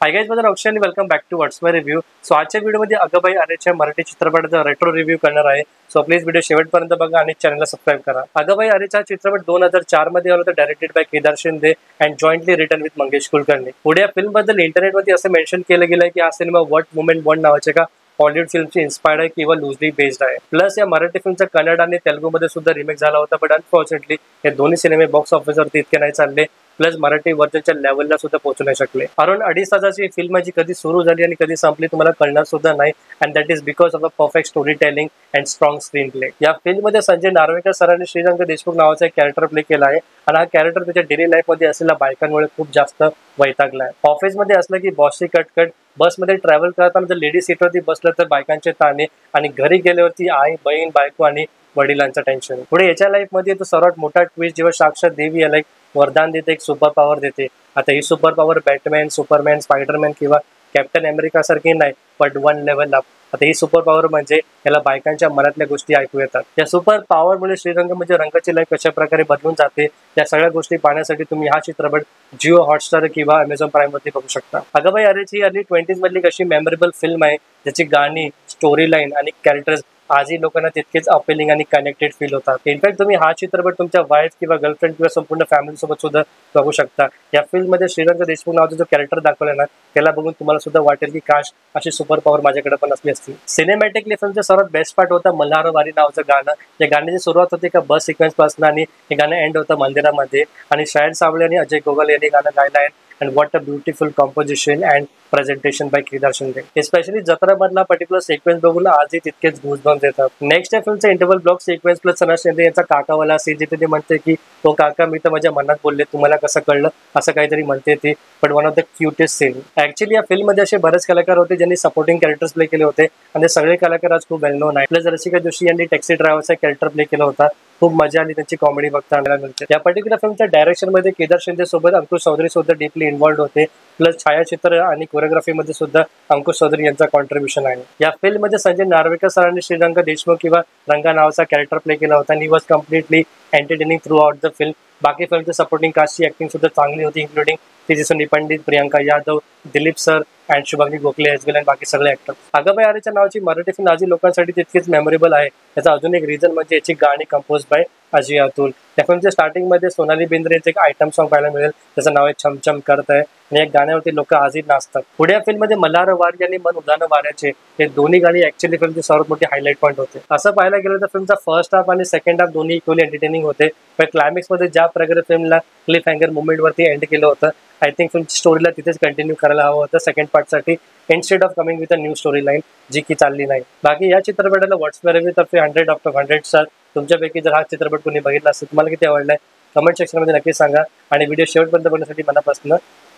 Hi guys, माझं अक्षय आणि welcome back to what's my review. So आजच्या व्हिडिओमध्ये अगबाई अरेच्या मराठी चित्रपटाचा रेट्रो रिव्ह्यू करणार आहे. सो प्लीज व्हिडिओ शेवटपर्यंत बघा आणि चॅनलला सबस्क्राईब करा. अगबाई अरेचा चित्रपट 2004 मध्ये आला होता, directed by Kedar Shinde and jointly written with Mangesh Kulkarni. पुढे या फिल्म बद्दल इंटरनेटमध्ये असं मेन्शन केलं गेलंय की हा सिनेमा व्हॉट मुमेंट वन नावाच्या का हॉलिवूड फिल्मची इन्स्पायर्ड आहे किंवा लुजली बेस्ड आहे. प्लस या मराठी फिल्मचा कन्नड आणि तेलुगूमध्ये सुद्धा रिमेक झाला होता, बट अनफॉर्च्युनेटली हे दोन्ही सिनेमे बॉक्स ऑफिसवरती इतके नाही चालले. प्लस मराठी वर्जनच्या लेवलला सुद्धा पोहोचू नाही शकले. अराउंड 2.5 तासाची फिल्म जी कधी सुरू झाली आणि कधी संपली तुम्हाला कळणार सुद्धा नाही. And that is because of a perfect story telling and strong screen play. या फिल्ममध्ये संजय नार्वेकर सरांनी श्रीरंग देशमुख नावाचा एक कॅरेक्टर प्ले केला आहे आणि हा कॅरेक्टर त्याच्या डेली लाईफ मध्ये असलेल्या बायकांमुळे खूप जास्त वैतागला आहे. ऑफिसमध्ये असलं की बॉसची कटकट, बसमध्ये ट्रॅव्हल करताना जर लेडी सीटवरती बसलं तर बायकांचे ताणे, आणि घरी गेल्यावरती आई, बहीण, बायको आणि वडिलांचं टेन्शन. पुढे याच्या लाईफमध्ये तो सर्वात मोठा ट्विस्ट जेव्हा साक्षात देवी याला एक वरदान देते, एक सुपर पॉवर देते. आता ही super power Batman, Superman, Spiderman किंवा कॅप्टन अमेरिका सारखी नाही, बट वन लेवल अप. आता ही सुपर पॉवर म्हणजे याला बायकांच्या मनातल्या गोष्टी ऐकू येतात. या सुपर पॉवरमुळे श्रीरंग म्हणजे रंगाची लाईफ कशा प्रकारे बदलून जाते, या सगळ्या गोष्टी पाहण्यासाठी तुम्ही हा चित्रपट जिओ हॉटस्टार किंवा अमेझॉन प्राईम वरती बघू शकता. अगबाई अरेची अर्ली 20s मधली कशी मेमोरेबल फिल्म आहे, ज्याची गाणी, स्टोरी लाईन आणि कॅरेक्टर्स आजही लोकांना तितकेच अपेलिंग आणि कनेक्टेड फील होतात. इनफॅक्ट तुम्ही हा चित्रपट तुमच्या वाईफ किंवा गर्लफ्रेंड किंवा संपूर्ण फॅमिली सोबत सुद्धा बघू शकता. या फिल्ममध्ये श्रीरंग देशमुख नावाचा जो कॅरेक्टर दाखवला ना, त्याला बघून तुम्हाला सुद्धा वाटेल की काश अशी सुपर पॉवर माझ्याकडे पण असली असती. सिनेमॅटिकली फिल्मचा सर्वात बेस्ट पार्ट होता मल्हार वारी नावाचं गाणं. या गाण्याची सुरुवात होते का बस सिक्वेन्स पासून आणि हे गाणं एंड होतं मंदिरामध्ये, आणि शाहीर साबळे आणि अजय गोगल यांनी गाणं गायलं आहे. And what a beautiful composition and presentation by Kedar Shinde. Specially जत्रा सिक्वेन्स सिक्वेन्स बघून आजही तितकेच गूजबम्स येतात. नेक्स्ट या फिल्मचा interval block sequence plus Sana Shinde यांचा काकावाला सीन, जिथे ते म्हणते की तो काका मी तर माझ्या मनात बोलले, तुम्हाला कसं कळलं, असं काहीतरी म्हणते ती. But one of the cutest scene. Actually या फिल्ममध्ये असे बरेच कलाकार होते ज्यांनी सपोर्टिंग कॅरेक्टर्स प्ले केले होते, आणि सगळे कलाकार आज खूप वेल नोन आहे. प्लस रसिका जोशी यांनी टॅक्सी ड्रायव्हरचा कॅरेक्टर प्ले केला होता. खूप मजा आली त्यांची कॉमेडी बघताना. या पर्टिक्युलर फिल्मच्या डायरेक्शन मध्ये केदार शिंदे सोबत अंकुश चौधरी सुद्धा डीपली इन्व्हॉल्ड होते. प्लस छायाचित्र आणि कोरिओग्राफीमध्ये सुद्धा अंकुश चौधरी यांचा कॉन्ट्रीब्युशन आहे. या फिल्ममध्ये संजय नार्वेकर सरांनी श्रीरंग देशमुख किंवा रंगा नावाचा कॅरेक्टर प्ले केला होता, आणि was completely entertaining throughout the film. बाकी फिल्मची सपोर्टिंग कास्टची ऍक्टिंग सुद्धा चांगली होती, including Tejaswi Pandit, Priyanka Yadav, Dilip sir and Shubhangi Gokhale as well and बाकी सगळे ऍक्टर. अगबाई अरेच्या नावाची मराठी फिल्म आजही लोकांसाठी तितकीच मेमोरेबल आहे. याचा अजून एक रिझन म्हणजे याची गाणी कंपोज बाय अजय अतुल. या फिल्मच्या स्टार्टिंगमध्ये सोनाली बेंद्रेचं एक आयटम सॉन्ग पाहायला मिळेल, त्याचं नाव आहे छम छम करत आहे, आणि या गाण्यावरती लोक आजही नाचतात. पुढे या फिल्ममध्ये मल्हार वारी आणि मन उदाहरण वाऱ्याचे हे दोन्ही गाणी ऍक्च्युअली फिल्मचे सर्वात मोठे हायलाइट पॉईंट होते. असं पाहायला गेलं तर फिल्मचा फर्स्ट हाफ आणि सेकंड हाफ दोन्ही इक्वली एंटरटेनिंग होते. पण क्लायमॅक्स मध्ये ज्या प्रकारे फिल्मला क्लिफ हँगर मुवमेंट वरती एंड केलं होतं, आय थिंक फिल्मची स्टोरीला तिथेच कंटिन्यू करायला हवं होतं सेकंड पार्टसाठी, instead of coming with a new story line, जी की चालली नाही. बाकी या चित्रपटाला व्हॉट्स माय रिव्ह्यू तर्फे 100 out of 100 स्टार. तुमच्यापैकी जर हा चित्रपट कोणी बघितला असेल, तुम्हाला किती आवडलाय कमेंट सेक्शनमध्ये नक्की सांगा, आणि व्हिडिओ शेवटपर्यंत बघण्यासाठी मनापासून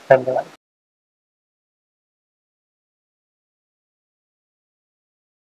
धन्यवाद.